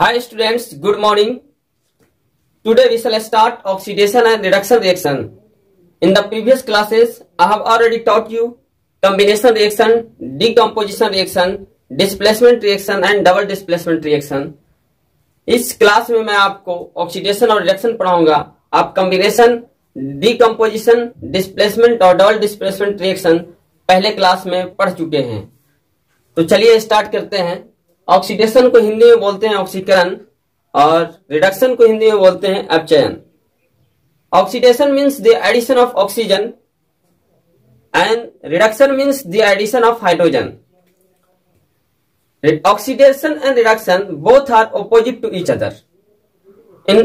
Hi students, good morning. Today we shall start oxidation and reduction reaction. In the previous classes, I have already taught you combination reaction, decomposition reaction, displacement reaction and double displacement reaction. इस class में मैं आपको oxidation और reduction पढ़ाऊंगा. आप combination, decomposition, displacement और double displacement reaction पहले class में पढ़ चुके हैं. तो चलिए स्टार्ट करते हैं. ऑक्सीडेशन को हिंदी में बोलते हैं ऑक्सीकरण और रिडक्शन को हिंदी में बोलते हैं अपचयन. Oxidation means the addition of oxygen and reduction means the addition of hydrogen. Oxidation and reduction both are opposite to each other. In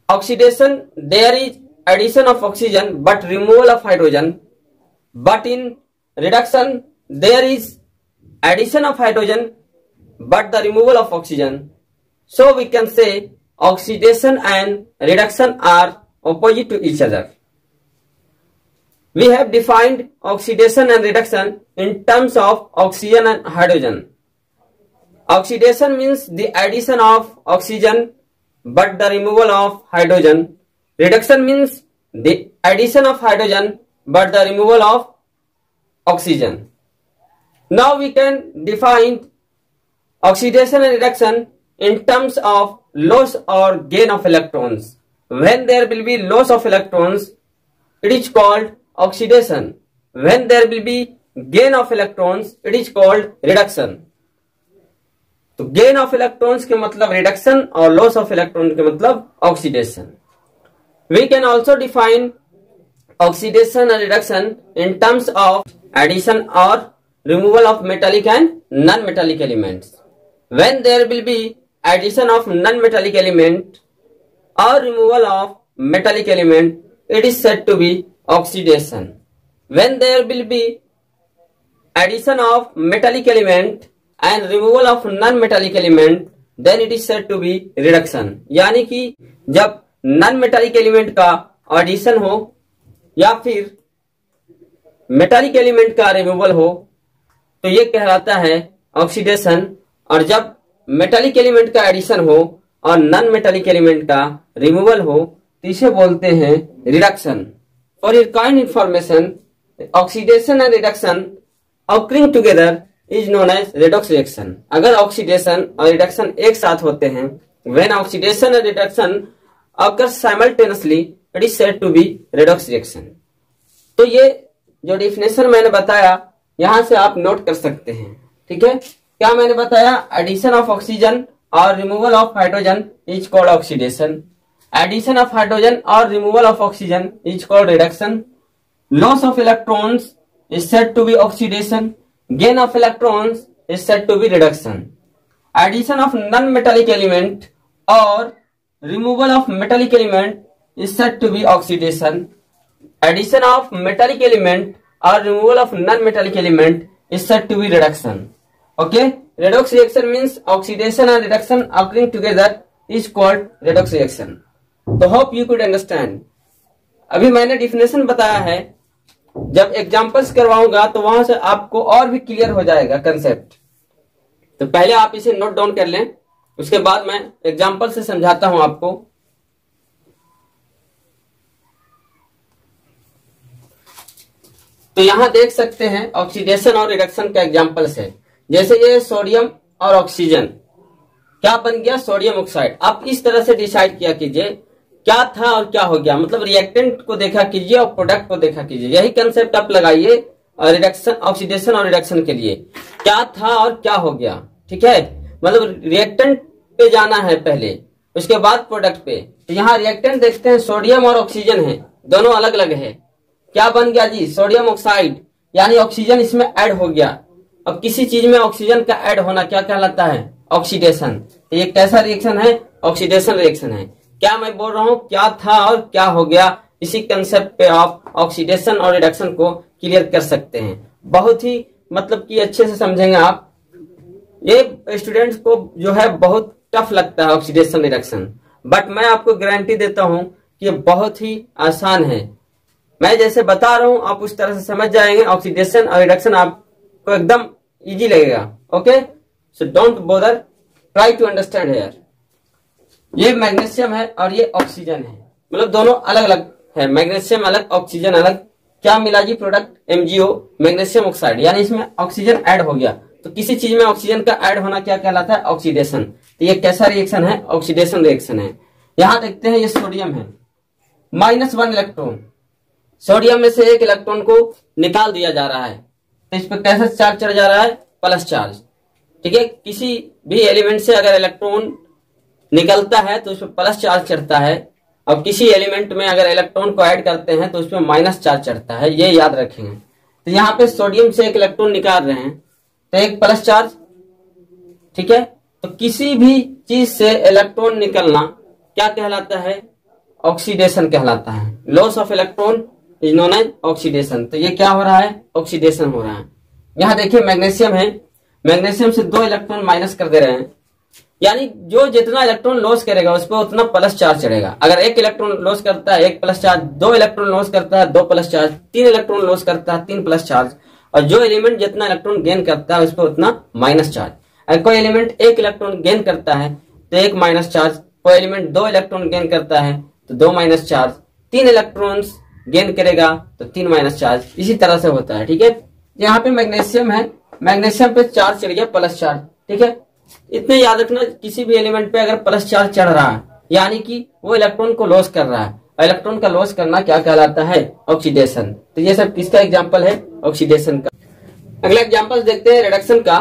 oxidation there is addition of oxygen but removal of hydrogen, but in reduction there is addition of hydrogen but the removal of oxygen. So we can say oxidation and reduction are opposite to each other. We have defined oxidation and reduction in terms of oxygen and hydrogen. Oxidation means the addition of oxygen but the removal of hydrogen. Reduction means the addition of hydrogen but the removal of oxygen. Now we can define oxidation and reduction in terms of loss or gain of electrons. When there will be loss of electrons, it is called oxidation. When there will be gain of electrons, it is called reduction. तो gain of electrons के मतलब reduction और loss of electron के मतलब oxidation. We can also define oxidation and reduction in terms of addition और removal of metallic and non metallic elements. When there will be addition of non metallic element और removal of metallic element, it is said to be oxidation. When there will be addition of metallic element and removal of non-metallic element, then it is said to be reduction. यानी कि जब non metallic element का addition हो या फिर metallic element का removal हो तो ये कहलाता है ऑक्सीडेशन, और जब मेटालिक एलिमेंट का एडिशन हो और नॉन मेटालिक एलिमेंट का रिमूवल हो तो इसे बोलते हैं reduction. For your kind information, oxidation and reduction occurring together is known as redox reaction. अगर ऑक्सीडेशन और रिडक्शन एक साथ होते हैं, when oxidation and reduction occur simultaneously, it is said to be redox reaction. तो ये जो डेफिनेशन मैंने बताया यहां से आप नोट कर सकते हैं. ठीक है, क्या मैंने बताया? एडिशन ऑफ ऑक्सीजन और removal of hydrogen is called oxidation. Addition of hydrogen और removal of oxygen is called reduction. Loss of electrons is said to be oxidation. Gain of electrons is said to be reduction. Addition of non-metallic element or removal of metallic element is said to be oxidation. Addition of metallic element or removal of non-metallic element is said to be reduction. Okay, redox reaction means oxidation and reduction occurring together is called redox reaction. So hope you could understand. अभी मैंने definition बताया है, जब examples करवाऊंगा तो वहां से आपको और भी क्लियर हो जाएगा कंसेप्ट. तो पहले आप इसे नोट डाउन कर लें, उसके बाद मैं एग्जांपल से समझाता हूं आपको. तो यहां देख सकते हैं ऑक्सीडेशन और रिडक्शन का एग्जांपल्स है. जैसे ये सोडियम और ऑक्सीजन क्या बन गया? Sodium oxide. आप इस तरह से डिसाइड किया कीजिए क्या था और क्या हो गया, मतलब रिएक्टेंट को देखा कीजिए और प्रोडक्ट को देखा कीजिए. यही कंसेप्ट आप लगाइए रिडक्शन, ऑक्सीडेशन और रिडक्शन के लिए. क्या था और क्या हो गया. ठीक है, मतलब रिएक्टेंट पे जाना है पहले, उसके बाद प्रोडक्ट पे. तो यहाँ रिएक्टेंट देखते हैं, सोडियम और ऑक्सीजन है, दोनों अलग अलग है. क्या बन गया जी? सोडियम ऑक्साइड, यानी ऑक्सीजन इसमें ऐड हो गया. अब किसी चीज में ऑक्सीजन का ऐड होना क्या कहलाता है? ऑक्सीडेशन. तो ये कैसा रिएक्शन है? ऑक्सीडेशन रिएक्शन है. क्या मैं बोल रहा हूं? क्या था और क्या हो गया. इसी कंसेप्ट पे आप ऑक्सीडेशन और रिडक्शन को क्लियर कर सकते हैं. बहुत ही मतलब कि अच्छे से समझेंगे आप. ये स्टूडेंट्स को जो है बहुत टफ लगता है ऑक्सीडेशन रिडक्शन, बट मैं आपको गारंटी देता हूं कि ये बहुत ही आसान है. मैं जैसे बता रहा हूं आप उस तरह से समझ जाएंगे. ऑक्सीडेशन और रिडक्शन आपको एकदम इजी लगेगा. Okay, so don't bother, try to understand here. ये मैग्नीशियम है और ये ऑक्सीजन है, मतलब दोनों अलग अलग है, मैग्नीशियम अलग ऑक्सीजन अलग। क्या मिला जी प्रोडक्ट MgO मैग्नीशियम ऑक्साइड, यानी इसमें ऑक्सीजन ऐड हो गया। तो किसी चीज में ऑक्सीजन का ऐड होना क्या कहलाता है? ऑक्सीडेशन। तो ये कैसा रिएक्शन है? ऑक्सीडेशन रिएक्शन है। यहां देखते हैं ये सोडियम है, -1 इलेक्ट्रॉन, सोडियम में से एक इलेक्ट्रॉन को निकाल दिया जा रहा है, तो इस पर कैसा चार्ज चढ़ जा रहा है? Plus charge. ठीक है, किसी भी एलिमेंट से अगर इलेक्ट्रॉन निकलता है तो उस पर प्लस चार्ज चढ़ता है, और किसी एलिमेंट में अगर इलेक्ट्रॉन को ऐड करते हैं तो उसमें माइनस चार्ज चढ़ता है, ये याद रखेंगे। तो यहाँ पे सोडियम से एक इलेक्ट्रॉन निकाल रहे हैं तो एक प्लस चार्ज, ठीक है। तो किसी भी चीज से इलेक्ट्रॉन निकलना क्या कहलाता है? ऑक्सीडेशन कहलाता है। Loss of electron is known as oxidation. तो ये क्या हो रहा है? ऑक्सीडेशन हो रहा है। यहाँ देखिए मैग्नीशियम है, मैग्नीशियम से 2 इलेक्ट्रॉन माइनस कर दे रहे हैं, यानी जो जितना इलेक्ट्रॉन लॉस करेगा उस पर उतना प्लस चार्ज चढ़ेगा। अगर 1 इलेक्ट्रॉन लॉस करता है 1 प्लस चार्ज, 2 इलेक्ट्रॉन लॉस करता है 2 प्लस चार्ज, 3 इलेक्ट्रॉन लॉस करता है 3 प्लस चार्ज, और जो एलिमेंट जितना इलेक्ट्रॉन गेन करता है उस पर उतना माइनस चार्ज। अगर कोई एलिमेंट 1 इलेक्ट्रॉन गेन करता है तो 1 माइनस चार्ज, कोई एलिमेंट 2 इलेक्ट्रॉन गेन करता है तो 2 माइनस चार्ज, 3 इलेक्ट्रॉन्स गेन करेगा तो 3 माइनस चार्ज, इसी तरह से होता है। ठीक है, यहाँ पे मैग्नीशियम है, मैग्नीशियम पे चार्ज चढ़ गया प्लस चार्ज। ठीक है, इतने याद रखना, किसी भी एलिमेंट पे अगर प्लस चार्ज चढ़ रहा है यानी कि वो इलेक्ट्रॉन को लॉस कर रहा है। इलेक्ट्रॉन का लॉस करना क्या कहलाता है? ऑक्सीडेशन। तो ये सब किसका एग्जांपल है? ऑक्सीडेशन का। अगला एग्जांपल देखते हैं रिडक्शन का।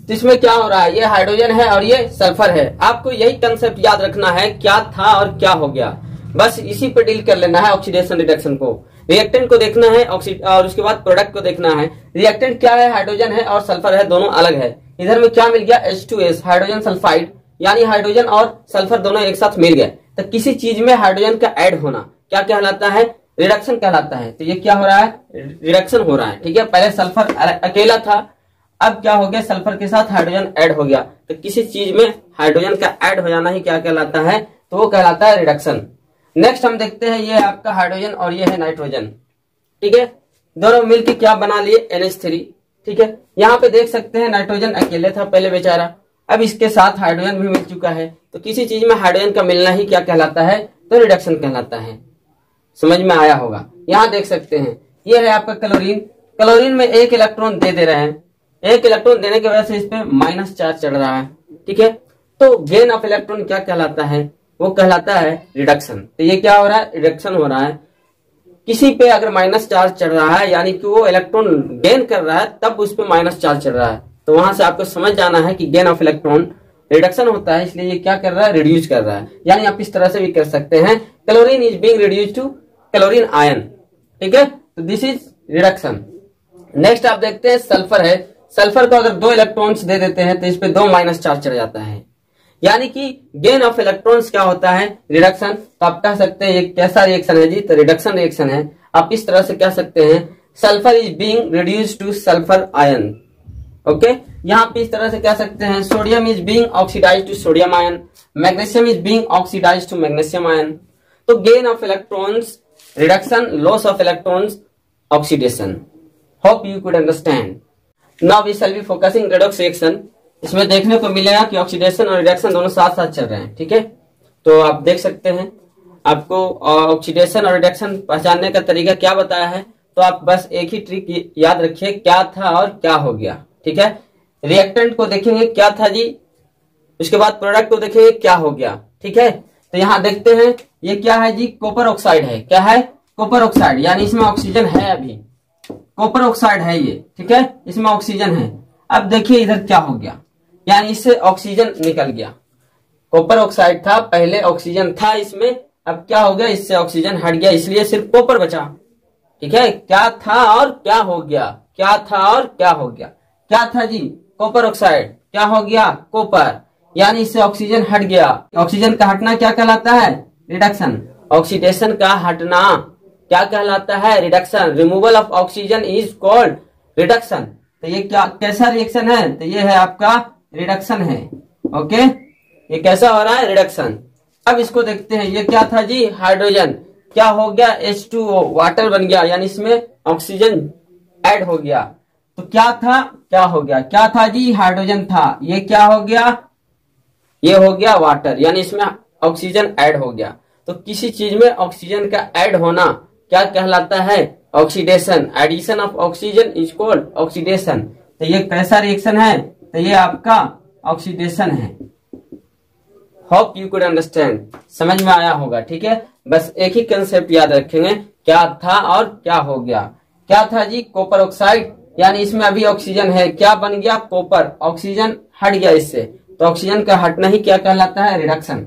तो इसमें क्या हो रहा है? ये हाइड्रोजन है और ये सल्फर है। आपको यही कंसेप्ट याद रखना है, क्या था और क्या हो गया, बस इसी पे डील कर लेना है ऑक्सीडेशन रिडक्शन को। रिएक्टेंट को देखना है और उसके बाद प्रोडक्ट को देखना है। रिएक्टेंट क्या है? हाइड्रोजन है और सल्फर है, दोनों अलग है। इधर में क्या मिल गया? H2S हाइड्रोजन सल्फाइड, यानी हाइड्रोजन और सल्फर दोनों एक साथ मिल गए। तो किसी चीज में हाइड्रोजन का ऐड होना क्या कहलाता है? रिडक्शन कहलाता है। तो ये क्या हो रहा है? रिडक्शन हो रहा है। ठीक है, पहले सल्फर अकेला था, अब क्या हो गया? सल्फर के साथ हाइड्रोजन ऐड हो गया। तो किसी चीज में हाइड्रोजन का ऐड हो जाना ही क्या कहलाता है? तो वो कहलाता है रिडक्शन। नेक्स्ट हम देखते हैं, ये आपका हाइड्रोजन और ये है नाइट्रोजन। ठीक है, दोनों मिलकर क्या बना लिए? NH3। ठीक है, यहाँ पे देख सकते हैं नाइट्रोजन अकेले था पहले बेचारा, अब इसके साथ हाइड्रोजन भी मिल चुका है। तो किसी चीज में हाइड्रोजन का मिलना ही क्या कहलाता है? तो रिडक्शन कहलाता है। समझ में आया होगा। यहाँ देख सकते हैं, ये है आपका क्लोरीन। क्लोरीन में 1 इलेक्ट्रॉन दे रहे हैं, 1 इलेक्ट्रॉन देने की वजह से इस पे माइनस चार्ज चढ़ रहा है। ठीक है, तो गेन ऑफ इलेक्ट्रॉन क्या कहलाता है? वो कहलाता है रिडक्शन। तो ये क्या हो रहा है? रिडक्शन हो रहा है। किसी पे अगर माइनस चार्ज चढ़ रहा है यानी कि वो इलेक्ट्रॉन गेन कर रहा है, तब उस पे माइनस चार्ज चढ़ रहा है। तो वहां से आपको समझ जाना है कि गेन ऑफ इलेक्ट्रॉन रिडक्शन होता है, इसलिए ये क्या कर रहा है? रिड्यूस कर रहा है। यानी आप इस तरह से भी कर सकते हैं, chlorine is being reduced to chlorine ion. ठीक है, तो दिस इज रिडक्शन। नेक्स्ट आप देखते हैं सल्फर है। सल्फर को अगर 2 इलेक्ट्रॉन्स दे देते हैं तो इस पे 2 माइनस चार्ज चढ़ जाता है, यानी कि गेन ऑफ इलेक्ट्रॉन्स क्या होता है? रिडक्शन। तो आप कह सकते हैं ये कैसा रिएक्शन है जी? तो रिडक्शन रिएक्शन है। आप इस तरह से कह सकते हैं, sulphur is being reduced to sulphur ion. Okay, यहाँ पे इस तरह से कह सकते हैं, sodium is being oxidised to sodium ion, magnesium is being oxidised to magnesium ion. तो gain of electrons reduction, loss of electrons oxidation. Hope you could understand. Now we shall be focusing redox reaction. इसमें देखने को मिलेगा कि oxidation और reduction दोनों साथ साथ चल रहे हैं। ठीक है, तो आप देख सकते हैं, आपको ऑक्सीडेशन और रिडक्शन पहचानने का तरीका क्या बताया है। तो आप बस एक ही ट्रिक याद रखिए, क्या था और क्या हो गया। ठीक है, रिएक्टेंट को देखेंगे क्या था जी, उसके बाद प्रोडक्ट को देखेंगे क्या हो गया। ठीक है, तो यहाँ देखते हैं ये क्या है जी? कॉपर ऑक्साइड है। क्या है? कॉपर ऑक्साइड, यानी इसमें ऑक्सीजन है, अभी कॉपर ऑक्साइड है ये। ठीक है, इसमें ऑक्सीजन है। अब देखिए इधर क्या हो गया, यानी इससे ऑक्सीजन निकल गया। कॉपर ऑक्साइड था, पहले ऑक्सीजन था इसमें, अब क्या हो गया? इससे ऑक्सीजन हट गया, इसलिए सिर्फ कॉपर बचा। ठीक है, क्या था और क्या हो गया? क्या था और क्या हो गया? क्या था जी? Copper oxide. क्या हो गया? कॉपर, यानी इससे ऑक्सीजन हट गया। ऑक्सीजन का हटना क्या कहलाता है? रिडक्शन। ऑक्सीडेशन का हटना क्या कहलाता है? Reduction. Removal of oxygen is called reduction. तो ये क्या कैसा रिएक्शन है? तो ये है आपका रिडक्शन है। ओके, ये कैसा हो रहा है? रिडक्शन। अब इसको देखते हैं, ये क्या था जी? हाइड्रोजन। क्या हो गया? H2O वाटर बन गया, यानी इसमें ऑक्सीजन ऐड हो गया। तो क्या था? क्या हो गया? क्या था जी? हाइड्रोजन था, ये क्या हो गया? ये हो गया वाटर, यानी इसमें ऑक्सीजन ऐड हो गया। तो किसी चीज में ऑक्सीजन का ऐड होना क्या कहलाता है? Oxidation. Addition of oxygen is called oxidation. तो ये कैसा रिएक्शन है? तो ये आपका ऑक्सीडेशन है। होप यू कुड अंडरस्टैंड, समझ में आया होगा। ठीक है, बस एक ही कंसेप्ट याद रखेंगे, क्या था और क्या हो गया। क्या था जी? कॉपर ऑक्साइड, यानी इसमें अभी ऑक्सीजन है, क्या बन गया? कॉपर। ऑक्सीजन हट गया इससे, तो ऑक्सीजन का हटना ही क्या कहलाता है? रिडक्शन।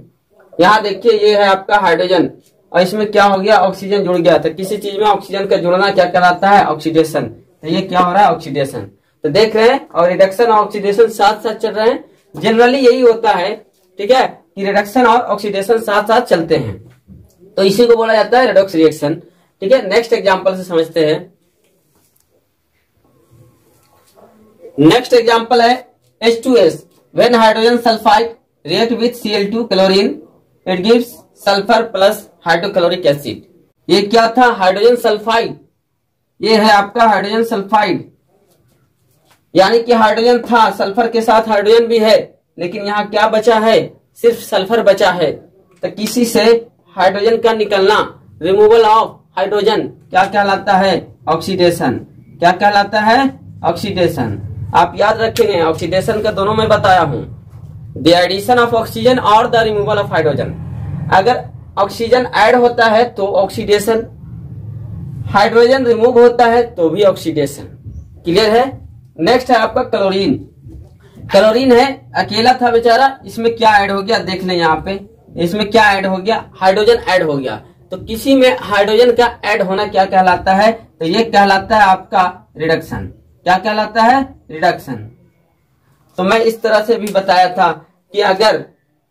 यहाँ देखिए ये है आपका हाइड्रोजन और इसमें क्या हो गया? ऑक्सीजन जुड़ गया। तो किसी चीज में ऑक्सीजन का जुड़ना क्या कहलाता है? ऑक्सीडेशन। तो ये क्या हो रहा है? ऑक्सीडेशन। तो देख रहे हैं, और रिडक्शन और ऑक्सीडेशन साथ साथ चल रहे हैं। जनरली यही होता है, ठीक है, कि रिडक्शन और ऑक्सीडेशन साथ साथ चलते हैं, तो इसी को बोला जाता है रेडॉक्स रिएक्शन। ठीक है, नेक्स्ट एग्जांपल से समझते हैं। नेक्स्ट एग्जांपल है H2S। When hydrogen sulphide react with Cl2 chlorine it gives sulphur plus hydrochloric acid. ये क्या था? Hydrogen sulphide. ये है आपका हाइड्रोजन सल्फाइड, यानी कि हाइड्रोजन था, सल्फर के साथ हाइड्रोजन भी है, लेकिन यहाँ क्या बचा है? सिर्फ सल्फर बचा है। तो किसी से हाइड्रोजन का निकलना, रिमूवल ऑफ हाइड्रोजन, क्या कहलाता है? ऑक्सीडेशन। क्या कहलाता है? ऑक्सीडेशन। आप याद रखेंगे, ऑक्सीडेशन का दोनों में बताया हूं, द एडिशन ऑफ ऑक्सीजन और द रिमूवल ऑफ हाइड्रोजन। अगर ऑक्सीजन ऐड होता है तो ऑक्सीडेशन, हाइड्रोजन रिमूव होता है तो भी ऑक्सीडेशन। क्लियर है? नेक्स्ट है आपका क्लोरीन। क्लोरीन है, अकेला था बेचारा, इसमें क्या ऐड हो गया? देख लें यहाँ पे, इसमें क्या ऐड हो गया? हाइड्रोजन ऐड हो गया। तो किसी में हाइड्रोजन का ऐड होना क्या कहलाता है? तो ये कहलाता है आपका रिडक्शन। क्या कहलाता है? रिडक्शन। तो मैं इस तरह से भी बताया था कि अगर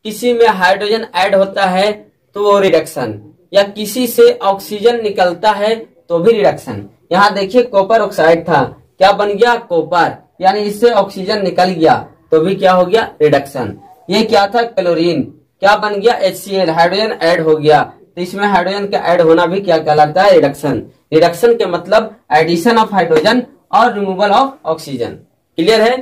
किसी में हाइड्रोजन ऐड होता है तो वो रिडक्शन, या किसी से ऑक्सीजन निकलता है तो भी रिडक्शन। यहाँ देखिए कॉपर ऑक्साइड था, क्या बन गया? कॉपर, यानी इससे ऑक्सीजन निकल गया तो भी क्या हो गया? रिडक्शन। ये क्या था? क्लोरीन, क्या बन गया? HCl, हाइड्रोजन ऐड हो गया, तो इसमें हाइड्रोजन का ऐड होना भी क्या कहलाता है? रिडक्शन। रिडक्शन के मतलब एडिशन ऑफ हाइड्रोजन और रिमूवल ऑफ ऑक्सीजन। क्लियर है?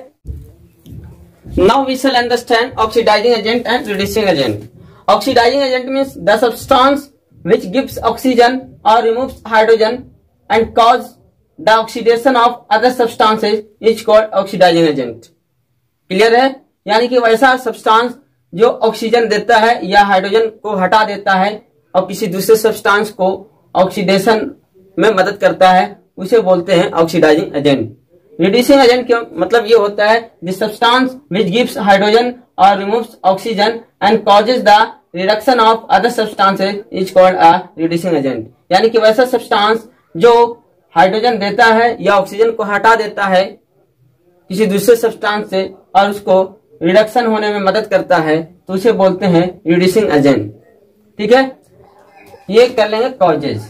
Now we shall understand oxidising agent and reducing agent. Oxidising agent means the substance which gives oxygen or removes hydrogen and cause the oxidation of other substances is called oxidizing agent। Clear है? यानी कि वैसा substance जो oxygen देता है या hydrogen को हटा देता है और किसी दूसरे सब्सटेंस को ऑक्सीडेशन में मदद करता है, उसे बोलते हैं ऑक्सीडाइजिंग एजेंट। रिड्यूसिंग एजेंट का मतलब ये होता है the substance which gives hydrogen or removes oxygen and causes the reduction of other substances is called a reducing agent. यानी कि वैसा सब्सटेंस जो हाइड्रोजन देता है या ऑक्सीजन को हटा देता है किसी दूसरे सब्सटेंस से और उसको रिडक्शन होने में मदद करता है, तो उसे बोलते हैं रिड्यूसिंग एजेंट। ठीक है, ये कर लेंगे कॉजेज।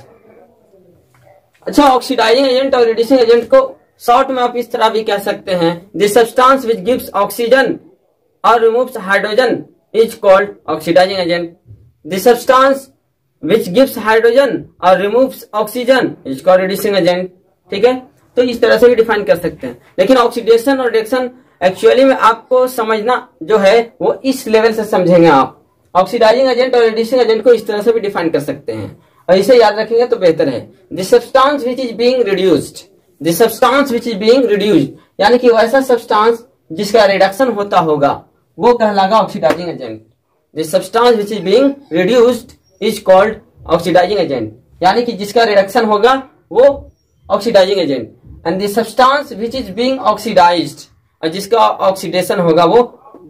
अच्छा, ऑक्सीडाइजिंग एजेंट और रिड्यूसिंग एजेंट को शॉर्ट में आप इस तरह भी कह सकते हैं, the substance which gives oxygen और removes hydrogen is called oxidizing agent. The substance which gives hydrogen or removes oxygen is called reducing agent। ठीक है, तो इस तरह से भी डिफाइन कर सकते हैं। लेकिन ऑक्सीडेशन और रिडक्शन एक्चुअली में आपको समझना जो है वो इस लेवल से समझेंगे आप। ऑक्सीडाइजिंग एजेंट और रिड्यूसिंग एजेंट को इस तरह से भी डिफाइन कर सकते हैं और इसे याद रखेंगे तो बेहतर है। The substance which is being reduced, the substance which is being reduced, यानी कि वैसा सब्सटेंस जिसका रिडक्शन होता होगा वो कहलाएगा oxidising agent. The substance which is being reduced is called oxidising agent, यानी कि जिसका रिडक्शन होगा वो oxidising agent. And the substance which is being oxidised, और जिसका ऑक्सीडेशन होगा वो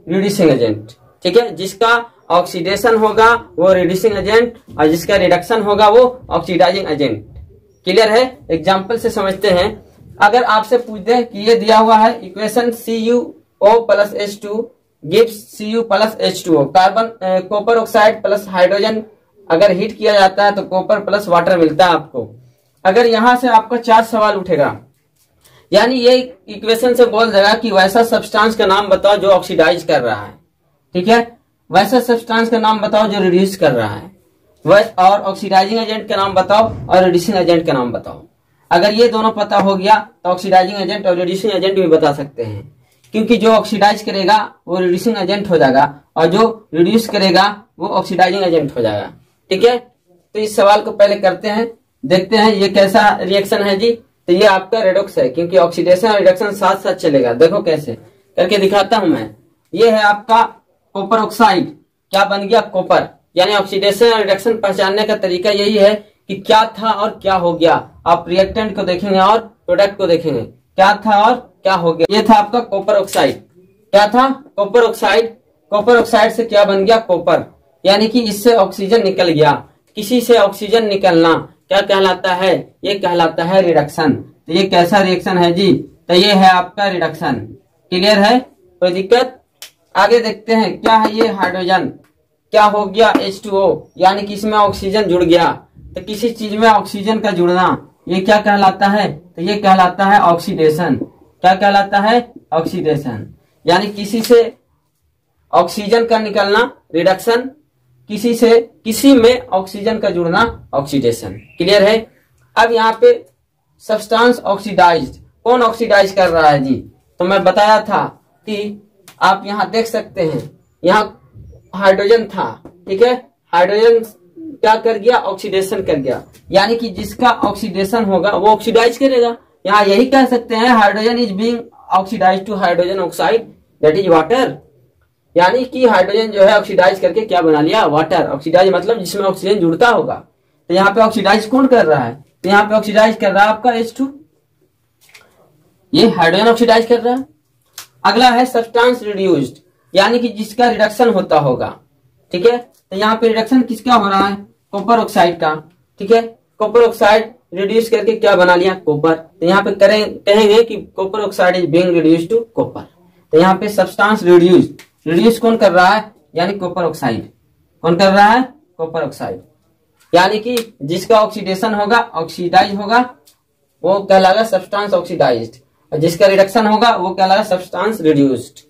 रिड्यूसिंग एजेंट। ठीक है, जिसका ऑक्सीडेशन होगा वो रिड्यूसिंग एजेंट और जिसका रिडक्शन होगा वो ऑक्सीडाइजिंग एजेंट। क्लियर है? एग्जाम्पल से समझते हैं। अगर आपसे पूछ दे कि ये दिया हुआ है equation CuO plus H2 gives Cu plus H2O, carbon copper oxide plus hydrogen अगर हीट किया जाता है तो कॉपर प्लस वाटर मिलता है आपको। अगर यहां से आपका 4 सवाल उठेगा, यानी ये इक्वेशन से बोल देगा कि वैसा सब्सटेंस का नाम बताओ जो ऑक्सीडाइज कर रहा है। ठीक है, वैसा सब्सटेंस का नाम बताओ जो रिड्यूस कर रहा है, और ऑक्सीडाइजिंग एजेंट का नाम बताओ और रिड्यूसिंग एजेंट का नाम बताओ। अगर ये दोनों पता हो गया तो ऑक्सीडाइजिंग एजेंट और रिड्यूसिंग एजेंट भी बता सकते हैं, क्योंकि जो ऑक्सीडाइज करेगा वो रिड्यूसिंग एजेंट हो जाएगा और जो रिड्यूस करेगा वो ऑक्सीडाइजिंग एजेंट हो जाएगा। ठीक है, तो इस सवाल को पहले करते हैं, देखते हैं ये कैसा रिएक्शन है जी। तो ये आपका रेडॉक्स है, क्योंकि ऑक्सीडेशन और रिडक्शन साथ साथ चलेगा। देखो कैसे करके दिखाता हूं मैं। ये है आपका कॉपर ऑक्साइड, क्या बन गया? कॉपर। यानी ऑक्सीडेशन और रिडक्शन पहचानने का तरीका यही है कि क्या था और क्या हो गया। आप रिएक्टेंट को देखेंगे और प्रोडक्ट को देखेंगे, क्या था और क्या हो गया। ये था आपका कॉपर ऑक्साइड। क्या था? Copper oxide. कॉपर ऑक्साइड से क्या बन गया? कॉपर। यानी कि इससे ऑक्सीजन निकल गया। किसी से ऑक्सीजन निकलना क्या कहलाता है? ये कहलाता है रिडक्शन। तो ये कैसा रिएक्शन है जी? तो ये है आपका रिडक्शन। क्लियर है? कोई दिक्कत? आगे देखते हैं क्या है ये हाइड्रोजन। क्या हो गया? H2O, यानी कि इसमें ऑक्सीजन जुड़ गया। तो किसी चीज में ऑक्सीजन का जुड़ना ये क्या कहलाता है? तो ये कहलाता है ऑक्सीडेशन। क्या कहलाता है? ऑक्सीडेशन। यानी किसी से ऑक्सीजन का निकलना रिडक्शन, किसी में ऑक्सीजन का जुड़ना ऑक्सीडेशन। क्लियर है? अब यहाँ पे सब्सटेंस ऑक्सीडाइज्ड, कौन ऑक्सीडाइज कर रहा है जी? तो मैं बताया था कि आप यहाँ देख सकते हैं, यहाँ हाइड्रोजन था। ठीक है, हाइड्रोजन क्या कर गया? ऑक्सीडेशन कर गया। यानी कि जिसका ऑक्सीडेशन होगा वो ऑक्सीडाइज करेगा। यहाँ यही कह सकते हैं hydrogen is being oxidise to hydrogen oxide that is water. यानी कि हाइड्रोजन जो है ऑक्सीडाइज करके क्या बना लिया? वाटर। ऑक्सीडाइज मतलब जिसमें ऑक्सीजन जुड़ता होगा। तो यहाँ पे ऑक्सीडाइज कौन कर रहा है? तो यहाँ पे ऑक्सीडाइज कर रहा है आपका H2, ये हाइड्रोजन ऑक्सीडाइज कर रहा है। अगला है सब्सटेंस रिड्यूस्ड, यानी कि जिसका रिडक्शन होता होगा। ठीक है, तो यहाँ पे रिडक्शन किसका हो रहा है? कॉपर ऑक्साइड का। ठीक है, कॉपर ऑक्साइड रिड्यूस करके क्या बना लिया? कॉपर। तो यहाँ पे कहेंगे कि copper oxide is being reduced to copper. तो यहाँ पे सब्सटेंस रिड्यूस कौन कर रहा है? यानी कॉपर ऑक्साइड। कौन कर रहा है? Copper oxide. यानी कि जिसका ऑक्सीडेशन होगा, ऑक्सीडाइज होगा, वो कहलाएगा सब्सटेंस ऑक्सीडाइज्ड, और जिसका रिडक्शन होगा वो कहलाएगा सब्सटेंस रिड्यूस्ड।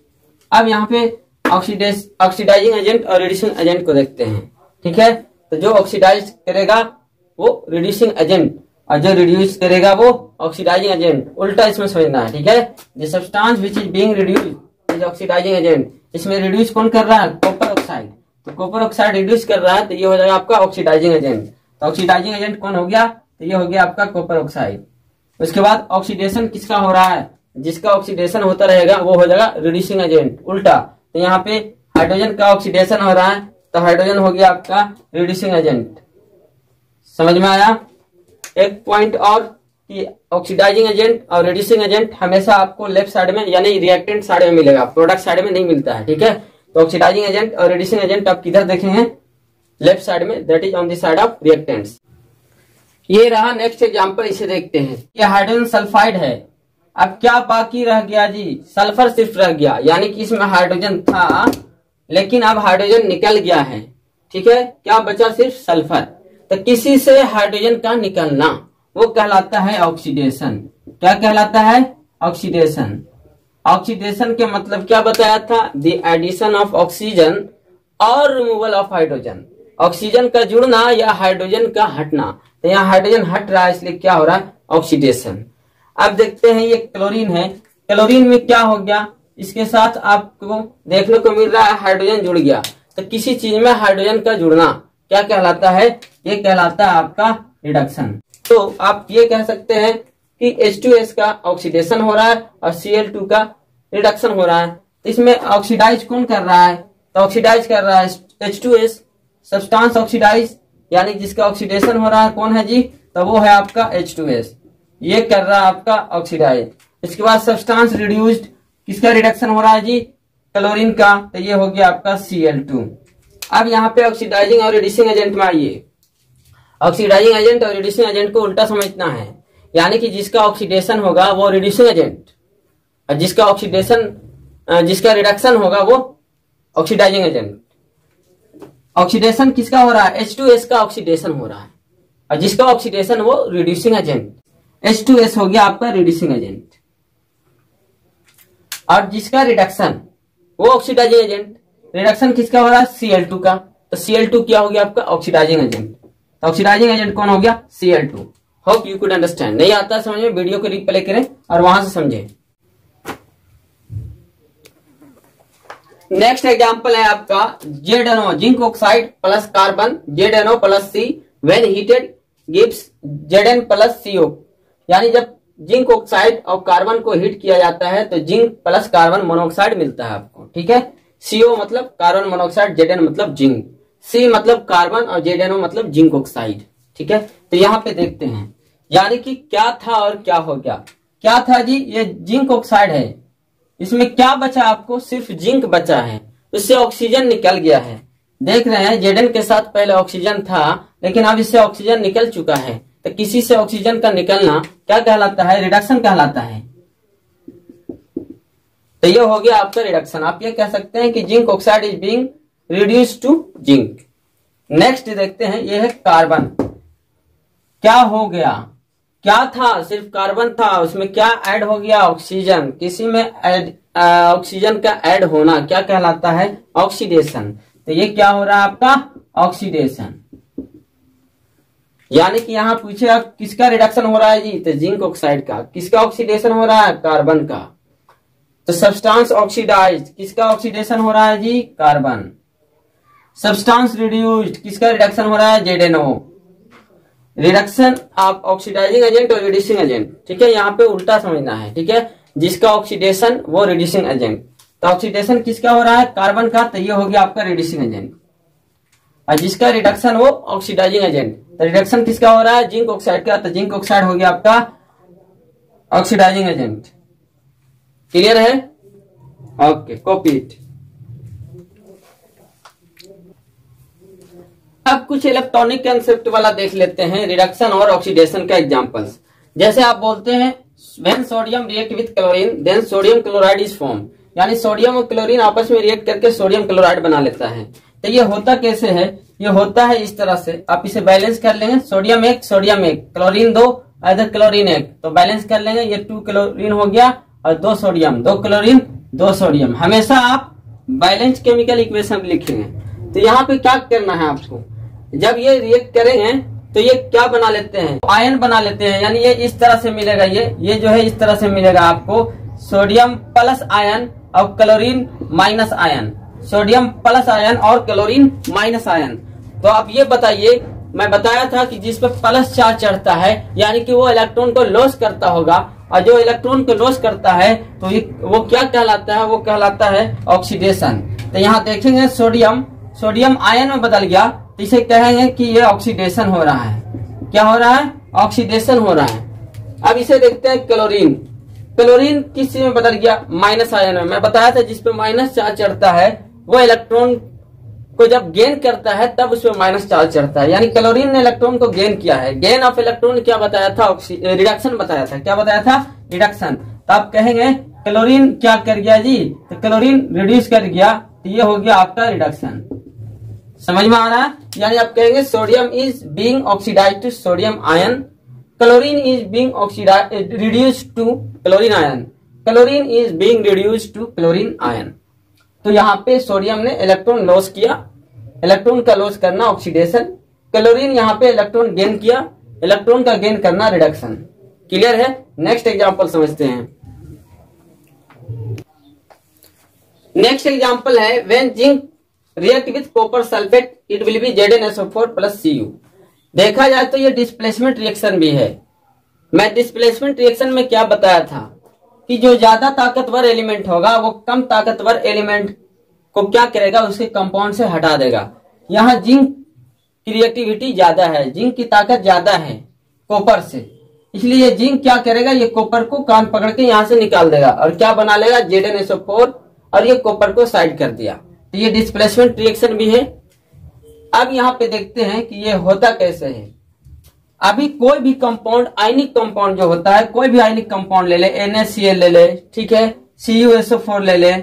अब यहाँ पे ऑक्सीडाइजिंग एजेंट और रिड्यूसिंग एजेंट को देखते हैं। ठीक है, तो जो ऑक्सीडाइज करेगा वो रिड्यूसिंग एजेंट, और जो रिड्यूस करेगा वो ऑक्सीडाइजिंग एजेंट। उल्टा इसमें समझना है। ठीक है, the substance which is being reduced is oxidising agent. इसमें रिड्यूस कौन कर रहा है? Copper oxide. तो कॉपर ऑक्साइड रिड्यूस कर रहा है, तो ये हो जाएगा आपका ऑक्सीडाइजिंग एजेंट। तो ऑक्सीडाइजिंग एजेंट कौन हो गया? तो ये हो गया आपका कॉपर ऑक्साइड। उसके बाद ऑक्सीडेशन किसका हो रहा है? जिसका ऑक्सीडेशन होता रहेगा वो हो जाएगा रिड्यूसिंग एजेंट। उल्टा, तो यहाँ पे हाइड्रोजन का ऑक्सीडेशन हो रहा है, तो हाइड्रोजन हो गया आपका रिड्यूसिंग एजेंट। समझ में आया? एक पॉइंट और कि ऑक्सीडाइजिंग एजेंट और रिड्यूसिंग एजेंट हमेशा आपको लेफ्ट साइड में यानी रिएक्टेंट साइड में मिलेगा, प्रोडक्ट साइड में नहीं मिलता है। ठीक है, तो ऑक्सीडाइजिंग एजेंट और रिड्यूसिंग एजेंट आप किधर देखेंगे? लेफ्ट साइड में, that is on the side of reactants. ये रहा नेक्स्ट एग्जांपल, इसे देखते हैं। ये हाइड्रोजन सल्फाइड है। अब क्या बाकी रह गया जी? सल्फर सिर्फ रह गया, यानी कि इसमें हाइड्रोजन था लेकिन अब हाइड्रोजन निकल गया है। ठीक है, क्या बचा? सिर्फ सल्फर। तो किसी से हाइड्रोजन का निकलना वो कहलाता है ऑक्सीडेशन। क्या कहलाता है? ऑक्सीडेशन। ऑक्सीडेशन के मतलब क्या बताया था? द एडिशन ऑफ ऑक्सीजन और रिमूवल ऑफ हाइड्रोजन। ऑक्सीजन का जुड़ना या हाइड्रोजन का हटना। तो यहाँ हाइड्रोजन हट रहा है, इसलिए क्या हो रहा है? ऑक्सीडेशन। अब देखते हैं ये क्लोरीन है। क्लोरीन में क्या हो गया? इसके साथ आपको देखने को मिल रहा है हाइड्रोजन जुड़ गया। तो किसी चीज में हाइड्रोजन का जुड़ना क्या कहलाता है? ये कहलाता है आपका रिडक्शन। तो आप ये कह सकते हैं कि H2S का ऑक्सीडेशन हो रहा है और Cl2 का रिडक्शन हो रहा है। तो इसमें ऑक्सीडाइज कौन कर रहा है? तो ऑक्सीडाइज कर रहा है H2S, सब्सटेंस ऑक्सीडाइज, यानी जिसका ऑक्सीडेशन हो रहा है कौन है जी? तो वो है आपका H2S। ये कर रहा है आपका ऑक्सीडाइज। इसके बाद सब्सटेंस रिड्यूस्ड, किसका रिडक्शन हो रहा है जी? क्लोरीन का। तो ये हो गया आपका Cl2। अब यहाँ पे ऑक्सीडाइजिंग और रिड्यूसिंग एजेंट में आइए। ऑक्सीडाइजिंग एजेंट और रिड्यूसिंग एजेंट को उल्टा समझना है, यानी कि जिसका ऑक्सीडेशन होगा वो रिड्यूसिंग एजेंट, और जिसका रिडक्शन होगा वो ऑक्सीडाइजिंग एजेंट। ऑक्सीडेशन किसका हो रहा है? H2S का ऑक्सीडेशन हो रहा है, और जिसका ऑक्सीडेशन वो रिड्यूसिंग एजेंट। H2S हो गया आपका रिड्यूसिंग एजेंट, और जिसका रिडक्शन वो ऑक्सीडाइजिंग एजेंट। रिडक्शन किसका हो रहा है? Cl2 का। तो Cl2 क्या हो गया आपका? Oxidising agent. तो ऑक्सीडाइजिंग एजेंट कौन हो गया? Cl2। Hope you could understand. नहीं आता समझ में, वीडियो को रिप्ले करें और वहां से समझें। नेक्स्ट एग्जांपल है आपका ZnO zinc oxide plus carbon ZnO plus C when heated gives Zn plus CO। यानी जब जिंक ऑक्साइड और कार्बन को हीट किया जाता है तो जिंक प्लस कार्बन मोनोऑक्साइड मिलता है आपको, ठीक है। CO मतलब कार्बन मोनोऑक्साइड, Zn मतलब जिंक, C मतलब कार्बन और ZnO मतलब जिंक ऑक्साइड, ठीक है। तो यहाँ पे देखते हैं यानी कि क्या था और क्या हो गया। क्या था जी, ये जिंक ऑक्साइड है, इसमें क्या बचा आपको, सिर्फ जिंक बचा है, इससे ऑक्सीजन निकल गया है। देख रहे हैं Zn के साथ पहले ऑक्सीजन था लेकिन अब इससे ऑक्सीजन निकल चुका है। तो किसी से ऑक्सीजन का निकलना क्या कहलाता है, रिडक्शन कहलाता है। तो ये हो गया आपका रिडक्शन। आप ये कह सकते हैं कि zinc oxide is being reduced to zinc. Next देखते हैं, ये है कार्बन। क्या हो गया, क्या था, सिर्फ कार्बन था, उसमें क्या ऐड हो गया, ऑक्सीजन। किसी में ऑक्सीजन का ऐड होना क्या कहलाता है, ऑक्सीडेशन। तो ये क्या हो रहा है आपका, ऑक्सीडेशन। यानी कि यहां पूछे आप किसका रिडक्शन हो रहा है जी, तो जिंक ऑक्साइड का। किसका ऑक्सीडेशन हो रहा है, कार्बन का। तो सब्सटेंस ऑक्सीडाइज्ड, किसका ऑक्सीडेशन हो रहा है जी, कार्बन। सब्सटेंस रिड्यूस्ड, किसका रिडक्शन हो रहा है, ZnO। रिडक्शन आप ऑक्सीडाइजिंग एजेंट और रिड्यूसिंग एजेंट, ठीक है। यहाँ पे उल्टा समझना है, ठीक है। जिसका ऑक्सीडेशन वो रिड्यूसिंग एजेंट। तो ऑक्सीडेशन किसका हो रहा है, कार्बन का, तो ये हो गया आपका रिड्यूसिंग एजेंट। और जिसका रिडक्शन वो ऑक्सीडाइजिंग एजेंट। तो रिडक्शन किसका हो रहा है, जिंक ऑक्साइड का, तो जिंक ऑक्साइड हो गया आपका ऑक्सीडाइजिंग एजेंट। क्लियर है, ओके, कॉपी इट। अब कुछ इलेक्ट्रॉनिक कंसेप्ट वाला देख लेते हैं, रिडक्शन और ऑक्सीडेशन का एग्जांपल्स। जैसे आप बोलते हैं when sodium react with chlorine then sodium chloride is form. यानी सोडियम और क्लोरीन आपस में रिएक्ट करके सोडियम क्लोराइड बना लेता है। तो ये होता कैसे है, ये होता है इस तरह से। आप इसे बैलेंस कर लेंगे, सोडियम एक क्लोरीन 2, इधर क्लोरीन 1, तो बैलेंस कर लेंगे। ये 2 क्लोरीन हो गया और 2 सोडियम, 2 क्लोरीन 2 सोडियम। हमेशा आप बैलेंस केमिकल इक्वेशन लिखेंगे। तो यहाँ पे क्या करना है आपको, जब ये रिएक्ट करेंगे तो ये क्या बना लेते हैं, आयन बना लेते हैं। यानी ये इस तरह से मिलेगा, ये जो है इस तरह से मिलेगा आपको, सोडियम प्लस आयन और chlorine minus ion, sodium plus ion और क्लोरीन माइनस आयन। तो आप ये बताइए, मैं बताया था कि जिस पर प्लस चार्ज चढ़ता है यानी कि वो इलेक्ट्रॉन को लॉस करता होगा, और जो इलेक्ट्रॉन को लॉस करता है तो वो क्या कहलाता है, वो कहलाता है ऑक्सीडेशन। तो यहाँ देखेंगे सोडियम आयन में बदल गया तो इसे कहेंगे कि ये ऑक्सीडेशन हो रहा है। क्या हो रहा है, ऑक्सीडेशन हो रहा है। अब इसे देखते हैं क्लोरीन किस में बदल गया, माइनस आयन में। मैं बताया था जिस पे माइनस चार्ज चढ़ता है वो इलेक्ट्रॉन को जब गेन करता है तब उसमें माइनस चार्ज चढ़ता है। यानी क्लोरीन ने इलेक्ट्रॉन को गेन किया है। गेन ऑफ इलेक्ट्रॉन क्या बताया था, रिडक्शन बताया था। क्या बताया था, रिडक्शन। तो आप कहेंगे क्लोरीन क्या कर गया जी, तो क्लोरीन रिड्यूस कर गया, तो ये हो गया आपका रिडक्शन। समझ में आ रहा है। यानी आप कहेंगे sodium is being oxidised to sodium ion, chlorine is being reduced to chlorine ion, chlorine is being reduced to chlorine ion. तो यहाँ पे सोडियम ने इलेक्ट्रॉन लॉस किया, इलेक्ट्रॉन का लॉस करना ऑक्सीडेशन, क्लोरीन यहाँ पे इलेक्ट्रॉन गेन किया, इलेक्ट्रॉन का गेन करना रिडक्शन। क्लियर है। नेक्स्ट एग्जांपल समझते हैं। नेक्स्ट एग्जांपल है when zinc react with copper sulphate it will be ZnSO4 plus Cu। देखा जाए तो ये डिस्प्लेसमेंट रिएक्शन भी है। मैं डिस्प्लेसमेंट रिएक्शन में क्या बताया था कि जो ज्यादा ताकतवर एलिमेंट होगा वो कम ताकतवर एलिमेंट को क्या करेगा, उसके कंपाउंड से हटा देगा। यहाँ जिंक की रिएक्टिविटी ज्यादा है, जिंक की ताकत ज्यादा है कॉपर से, इसलिए जिंक क्या करेगा, ये कॉपर को कान पकड़ के यहाँ से निकाल देगा और क्या बना लेगा, ZnSO4, और ये कॉपर को साइड कर दिया। तो ये डिस्प्लेसमेंट रिएक्शन भी है। अब यहाँ पे देखते हैं कि ये होता कैसे है। अभी कोई भी कंपाउंड, आयनिक कंपाउंड जो होता है, कोई भी आयनिक कंपाउंड ले ले, NaCl ले ले, ठीक है, CuSO4 ले ले,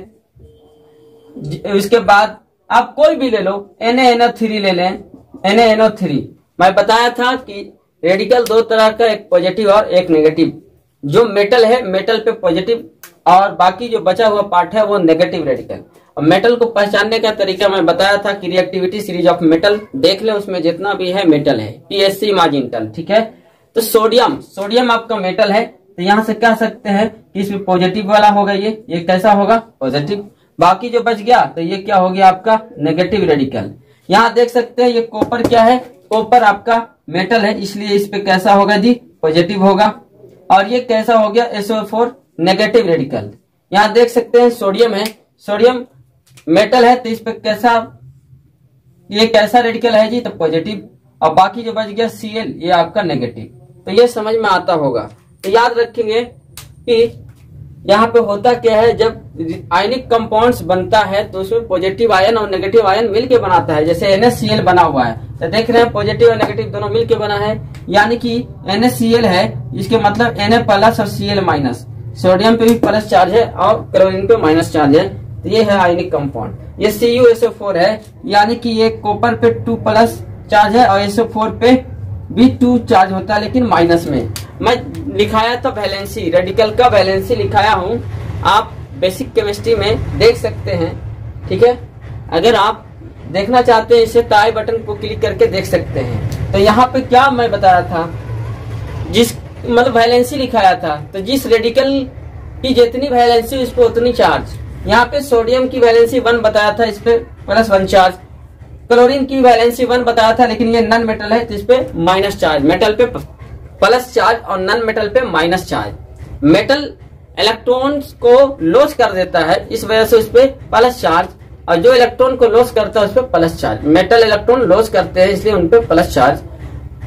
उसके बाद आप कोई भी ले लो, NaNO3 ले लें, NaNO3। मैं बताया था कि रेडिकल दो तरह का, एक पॉजिटिव और एक नेगेटिव। जो मेटल है, मेटल पे पॉजिटिव और बाकी जो बचा हुआ पार्ट है वो नेगेटिव रेडिकल। और मेटल को पहचानने का तरीका मैं बताया था कि रिएक्टिविटी सीरीज ऑफ मेटल देख ले, उसमें जितना भी है मेटल है, PSC मार्जिनटल, ठीक है। तो सोडियम आपका मेटल है, तो यहां से कह सकते हैं कि इसमें पॉजिटिव वाला होगा, ये कैसा होगा, पॉजिटिव। बाकी जो बच गया तो ये क्या हो गया आपका नेगेटिव रेडिकल। यहाँ देख सकते हैं ये कॉपर क्या है, कॉपर आपका मेटल है, इसलिए इस पे कैसा होगा जी, पॉजिटिव होगा। और ये कैसा हो गया SO4 नेगेटिव रेडिकल। यहाँ देख सकते हैं सोडियम है, सोडियम मेटल है, तो इस पे कैसा, ये कैसा रेडिकल है जी, तो पॉजिटिव। और बाकी जो बच गया Cl ये आपका नेगेटिव। तो ये समझ में आता होगा। तो याद रखेंगे कि यहाँ पे होता क्या है, जब आयनिक कंपाउंड्स बनता है तो उसमें पॉजिटिव आयन और नेगेटिव आयन मिलके बनाता है। जैसे NaCl बना हुआ है तो देख रहे हैं पॉजिटिव और नेगेटिव दोनों मिलके बना है, यानी कि NaCl है, इसके मतलब Na प्लस और Cl माइनस। सोडियम पे भी प्लस चार्ज है और क्लोरीन पे माइनस चार्ज है, तो ये है आयनिक कंपाउंड। ये CuSO4 है, यानी कि ये कॉपर पे 2 प्लस चार्ज है और SO4 पे भी 2 चार्ज होता है, लेकिन माइनस में। मैं लिखाया था वैलेंसी, रेडिकल का वैलेंसी लिखाया हूं, आप बेसिक केमिस्ट्री में देख सकते हैं, ठीक है। अगर आप देखना चाहते हैं इसे तो आई बटन को क्लिक करके देख सकते हैं। तो यहाँ पे क्या मैं बता रहा था, जिस मतलब वैलेंसी लिखाया था, तो जिस रेडिकल की जितनी वैलेंसी उस पर उतनी चार्ज। यहाँ पे सोडियम की वैलेंसी 1 बताया था, इस पे +1 चार्ज। क्लोरीन की वैलेंसी 1 बताया था, लेकिन ये नॉन मेटल है तो इस पे माइनस चार्ज। मेटल पे प्लस चार्ज और नॉन मेटल पे माइनस चार्ज। मेटल इलेक्ट्रॉन्स को लॉस कर देता है, इस वजह से उस पे प्लस चार्ज, और जो इलेक्ट्रॉन को लॉस करता है उस पे plus charge. Metal electron loss करते हैं इसलिए उन पे प्लस चार्ज।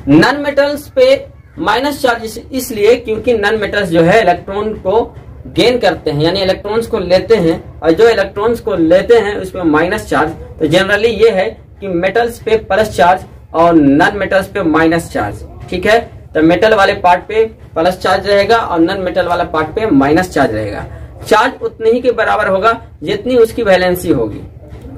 नॉन मेटल्स पे माइनस चार्ज इसलिए क्योंकि नॉन मेटल्स जो है इलेक्ट्रॉन को गेन करते हैं, यानी इलेक्ट्रॉन्स को लेते हैं, और जो इलेक्ट्रॉन्स को लेते हैं उस पे माइनस चार्ज। तो जनरली ये है कि मेटल्स पे प्लस चार्ज और नॉन मेटल्स पे माइनस चार्ज, ठीक है। तो मेटल वाले पार्ट पे प्लस चार्ज रहेगा और नॉन मेटल वाला पार्ट पे माइनस चार्ज रहेगा। चार्ज उतने ही के बराबर होगा जितनी उसकी वैलेंसी होगी,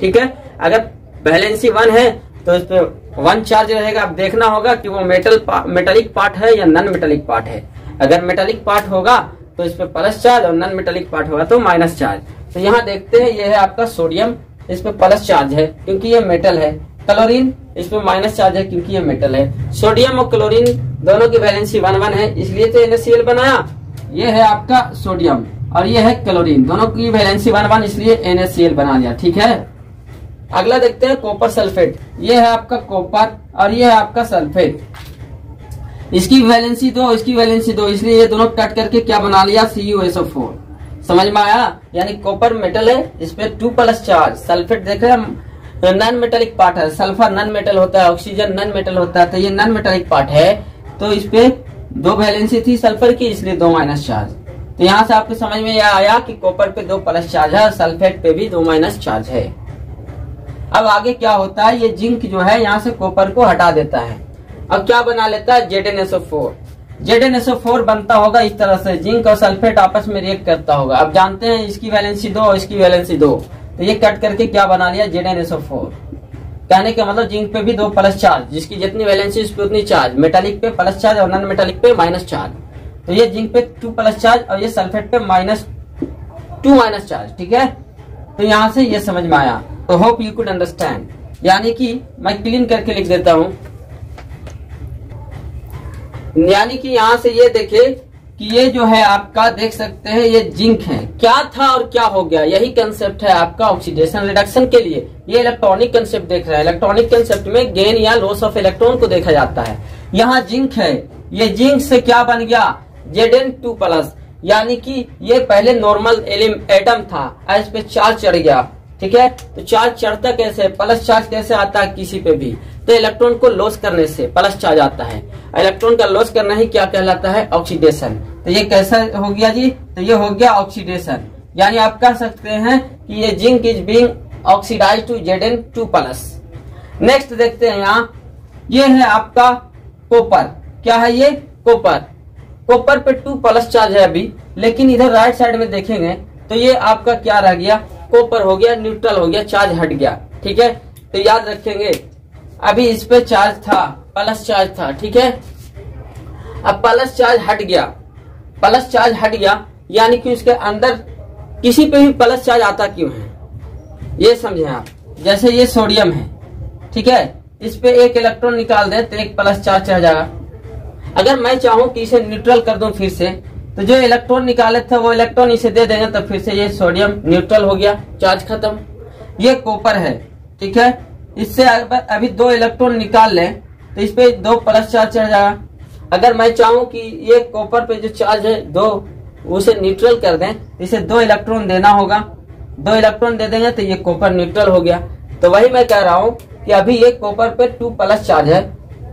ठीक है। अगर वैलेंसी 1 है तो इस पे 1 चार्ज रहेगा। अब देखना होगा कि वो मेटेलिक पार्ट है या नॉन मेटेलिक पार्ट है। अगर मेटेलिक पार्ट होगा तो इस पे प्लस चार्ज और नॉन मेटेलिक पार्ट होगा तो माइनस चार्ज। तो यहाँ देखते हैं, ये है आपका सोडियम, इस पे प्लस चार्ज है क्योंकि ये मेटल है। क्लोरीन इस पे माइनस चार्ज है क्योंकि ये मेटल है। सोडियम और क्लोरीन दोनों की वैलेंसी 1 है, इसलिए तो NaCl बनाया। ये है आपका सोडियम और ये है क्लोरीन, दोनों की वैलेंसी 1 इसलिए NaCl बना लिया, ठीक है। अगला देखते हैं कॉपर सल्फेट। ये है आपका कॉपर और ये है आपका सल्फेट। इसकी वैलेंसी 2, इसकी वैलेंसी 2, इसलिए ये दोनों कट करके क्या बना लिया, CuSO4। समझ में आया। यानी कॉपर मेटल है, इस पे 2 प्लस चार्ज। सल्फेट देख रहे हैं नॉन मेटेलिक पार्ट है, सल्फर नॉन मेटल होता है, ऑक्सीजन नॉन मेटल होता है, तो ये नॉन मेटेलिक पार्ट है, तो इस पे 2 वैलेंसी थी सल्फर की, इसलिए 2 माइनस चार्ज। तो यहाँ से आपको समझ में यह आया कि कॉपर पे 2 प्लस चार्ज है और सल्फेट पे भी 2 माइनस चार्ज है। अब आगे क्या होता है, ये जिंक जो है यहाँ से कॉपर को हटा देता है। अब क्या बना लेता है, ZnSO4। ZnSO4 बनता होगा इस तरह से, जिंक और सल्फेट आपस में रिएक्ट करता होगा। अब जानते हैं इसकी वैलेंसी 2 और इसकी वैलेंसी 2, तो ये कट करके क्या बना लिया, ZnSO4। कहने का मतलब जिंक पे भी 2 प्लस चार्ज, जिसकी जितनी वैलेंसी उस पे उतनी चार्ज। मेटालिक पे प्लस चार्ज और नॉन मेटालिक पे माइनस चार्ज। तो ये जिंक पे 2 प्लस चार्ज और ये सल्फेट पे -2 माइनस चार्ज, ठीक है। तो यहाँ से ये समझ में आया। तो होप यू कुड अंडरस्टैंड। यानी कि मैं क्लीन करके लिख देता हूं, यानी कि यहाँ से ये देखे कि ये जो है आपका देख सकते हैं ये जिंक है, क्या था और क्या हो गया, यही कंसेप्ट है आपका ऑक्सीडेशन रिडक्शन के लिए। ये इलेक्ट्रॉनिक कंसेप्ट देख रहे हैं, इलेक्ट्रॉनिक कंसेप्ट में गेन या लॉस ऑफ इलेक्ट्रॉन को देखा जाता है। यहाँ जिंक है, ये जिंक से क्या बन गया, Zn2+, यानी कि ये पहले नॉर्मल एटम था, इस पे चार्ज चढ़ गया, ठीक है। तो चार्ज चढ़ता कैसे, प्लस चार्ज कैसे आता है किसी पे भी, तो इलेक्ट्रॉन को लॉस करने से प्लस चार्ज आता है। इलेक्ट्रॉन का लॉस करना ही क्या कहलाता है, ऑक्सीडेशन। तो ये कैसा हो गया जी, तो ये हो गया ऑक्सीडेशन। यानी आप कह सकते हैं कि ये zinc is being oxidised to Zn2+। Next देखते हैं, यहाँ ये है आपका कॉपर। क्या है ये, कॉपर। कॉपर पे 2 प्लस चार्ज है अभी, लेकिन इधर राइट साइड में देखेंगे तो ये आपका क्या रह गया, कॉपर हो गया, न्यूट्रल हो गया, चार्ज हट गया, ठीक है। तो याद रखेंगे अभी इस पे चार्ज था, प्लस चार्ज था, ठीक है। अब प्लस चार्ज हट गया, प्लस चार्ज हट गया, यानी कि उसके अंदर किसी पे भी प्लस चार्ज आता क्यों है, ये समझे आप। जैसे ये सोडियम है, ठीक है, इस पे एक इलेक्ट्रॉन निकाल दे तो एक प्लस चार्ज चढ़ जाएगा। अगर मैं चाहूं कि इसे न्यूट्रल कर दूं फिर से, तो जो इलेक्ट्रॉन निकाले थे वो इलेक्ट्रॉन इसे दे देंगे तो फिर से ये सोडियम न्यूट्रल हो गया, चार्ज खत्म। ये कॉपर है, ठीक है, इससे अभी 2 इलेक्ट्रॉन निकाल लें तो इस पे 2 प्लस चार्ज चढ़ जाएगा। अगर मैं चाहूं कि ये कॉपर पे जो चार्ज है 2 उसे न्यूट्रल कर दें, इसे 2 इलेक्ट्रॉन देना होगा, 2 इलेक्ट्रॉन दे देंगे तो ये कॉपर न्यूट्रल हो गया। तो वही मैं कह रहा हूँ कि अभी ये कॉपर पे 2 प्लस चार्ज है,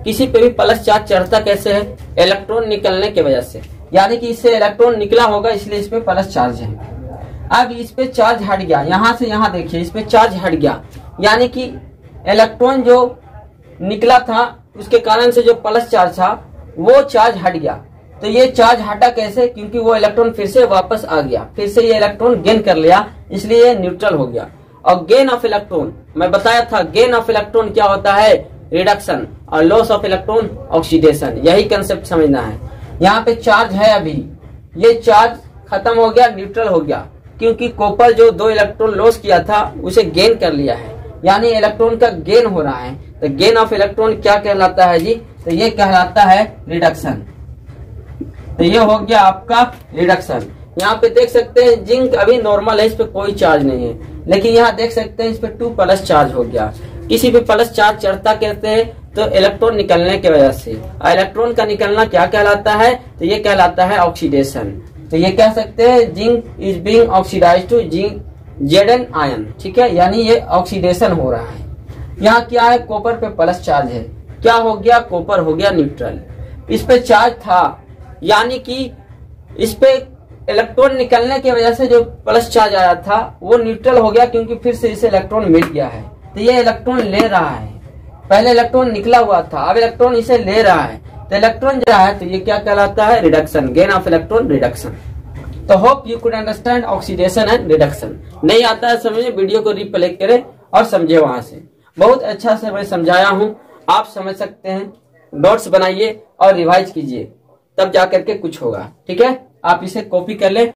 किसी पे भी प्लस चार्ज चढ़ता कैसे है? इलेक्ट्रॉन निकलने की वजह से, यानी कि इससे इलेक्ट्रॉन निकला होगा इसलिए इस पे प्लस चार्ज है। अब इस पे चार्ज हट गया, यहाँ से यहाँ देखिए इस पे चार्ज हट गया, यानी कि इलेक्ट्रॉन जो निकला था उसके कारण से जो प्लस चार्ज था वो चार्ज हट गया। तो ये चार्ज हटा कैसे? क्योंकि वो इलेक्ट्रॉन फिर से वापस आ गया, फिर से ये इलेक्ट्रॉन गेन कर लिया, इसलिए ये न्यूट्रल हो गया। और गेन ऑफ इलेक्ट्रॉन मैं बताया था, गेन ऑफ इलेक्ट्रॉन क्या होता है? रिडक्शन, और लॉस ऑफ इलेक्ट्रॉन ऑक्सीडेशन। यही कंसेप्ट समझना है। यहाँ पे चार्ज है, अभी ये चार्ज खत्म हो गया, न्यूट्रल हो गया, क्योंकि कॉपर जो 2 इलेक्ट्रॉन लॉस किया था उसे गेन कर लिया है, यानी इलेक्ट्रॉन का गेन हो रहा है। तो गेन ऑफ इलेक्ट्रॉन क्या कहलाता है जी? तो ये कहलाता है रिडक्शन। तो ये हो गया आपका रिडक्शन। यहाँ पे देख सकते हैं जिंक अभी नॉर्मल है, इस पे कोई चार्ज नहीं है, लेकिन यहाँ देख सकते हैं इस पे 2 प्लस चार्ज हो गया। किसी पे प्लस चार्ज चढ़ता कहते हैं तो इलेक्ट्रॉन निकलने की वजह से, इलेक्ट्रॉन का निकलना क्या कहलाता है? तो ये कहलाता है ऑक्सीडेशन। तो ये कह सकते हैं zinc is being oxidised to zinc Zn ion, ठीक है, यानी ये ऑक्सीडेशन हो रहा है। यहाँ क्या है? कॉपर पे प्लस चार्ज है, क्या हो गया? कॉपर हो गया न्यूट्रल। इस पे चार्ज था, यानी कि इस पे इलेक्ट्रॉन निकलने की वजह से जो प्लस चार्ज आया था वो न्यूट्रल हो गया, क्योंकि फिर से इसे इलेक्ट्रॉन मिल गया है। तो ये इलेक्ट्रॉन ले रहा है, पहले इलेक्ट्रॉन निकला हुआ था, अब इलेक्ट्रॉन इसे ले रहा है, तो इलेक्ट्रॉन जा रहा है, तो ये क्या कहलाता है? Reduction, gain of electron reduction. तो hope you could understand oxidation and reduction. नहीं आता है समझे, वीडियो को रिप्ले करें और समझे वहां से। बहुत अच्छा से मैं समझाया हूँ, आप समझ सकते हैं। नोट्स बनाइए और रिवाइज कीजिए, तब जाकर के कुछ होगा, ठीक है। आप इसे कॉपी कर ले।